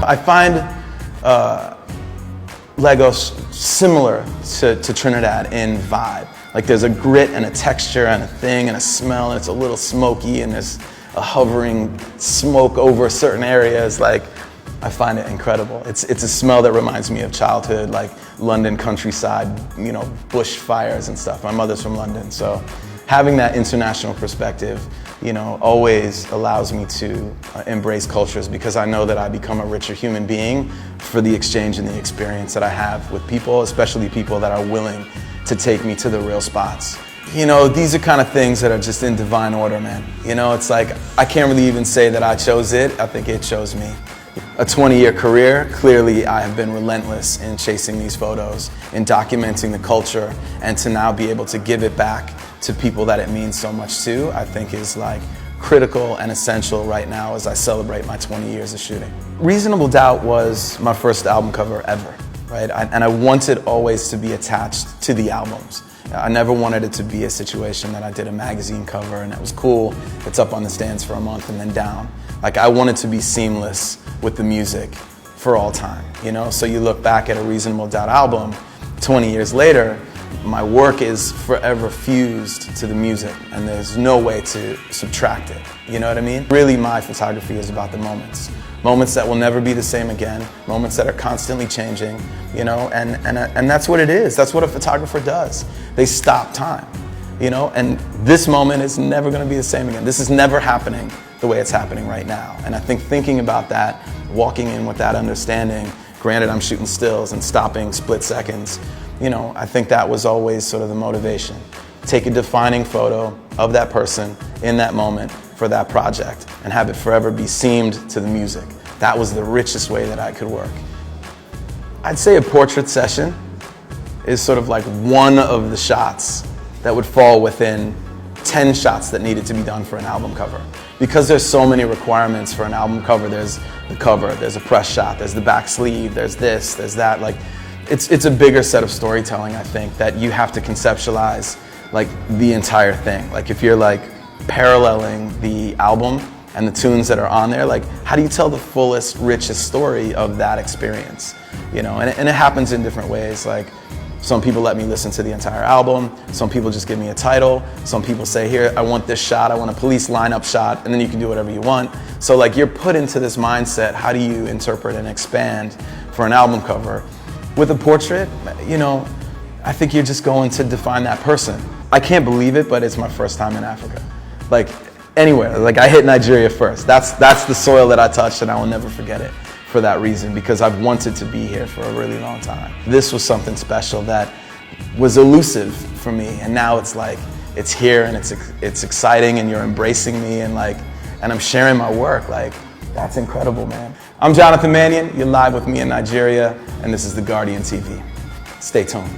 I find Lagos similar to Trinidad in vibe. Like there's a grit and a texture and a thing and a smell, and it's a little smoky, and there's a hovering smoke over certain areas. Like, I find it incredible. It's a smell that reminds me of childhood, like London countryside, you know, bush fires and stuff. My mother's from London, so having that international perspective, you know, always allows me to embrace cultures, because I know that I become a richer human being for the exchange and the experience that I have with people, especially people that are willing to take me to the real spots. You know, these are kind of things that are just in divine order, man. You know, it's like, I can't really even say that I chose it. I think it chose me. A 20-year career, clearly I have been relentless in chasing these photos, in documenting the culture, and to now be able to give it back to people that it means so much to, I think is like critical and essential right now as I celebrate my 20 years of shooting. Reasonable Doubt was my first album cover ever, right? And I wanted always to be attached to the albums. I never wanted it to be a situation that I did a magazine cover and it was cool, it's up on the stands for a month and then down. Like, I wanted to be seamless with the music for all time, you know? So you look back at a Reasonable Doubt album, 20 years later, my work is forever fused to the music, and there's no way to subtract it, you know what I mean? Really, my photography is about the moments. Moments that will never be the same again, moments that are constantly changing, you know, and that's what it is. That's what a photographer does. They stop time, you know, and this moment is never gonna be the same again. This is never happening the way it's happening right now. And I think thinking about that, walking in with that understanding, granted I'm shooting stills and stopping split seconds, you know, I think that was always sort of the motivation. Take a defining photo of that person in that moment for that project and have it forever be seamed to the music. That was the richest way that I could work. I'd say a portrait session is sort of like one of the shots that would fall within 10 shots that needed to be done for an album cover. Because there's so many requirements for an album cover, there's the cover, there's a press shot, there's the back sleeve, there's this, there's that. Like, it's a bigger set of storytelling, I think, that you have to conceptualize like the entire thing. Like, if you're like paralleling the album and the tunes that are on there, like, how do you tell the fullest, richest story of that experience? You know, and it happens in different ways. Like, some people let me listen to the entire album, some people just give me a title, some people say, here, I want this shot, I want a police lineup shot, and then you can do whatever you want. So like, you're put into this mindset, how do you interpret and expand for an album cover? With a portrait, you know, I think you're just going to define that person. I can't believe it, but it's my first time in Africa. Like, anywhere, like I hit Nigeria first. That's the soil that I touched, and I will never forget it for that reason, because I've wanted to be here for a really long time. This was something special that was elusive for me, and now it's like, it's here and it's exciting, and you're embracing me, and I'm sharing my work. Like, that's incredible, man. I'm Jonathan Mannion, you're live with me in Nigeria, and this is The Guardian TV. Stay tuned.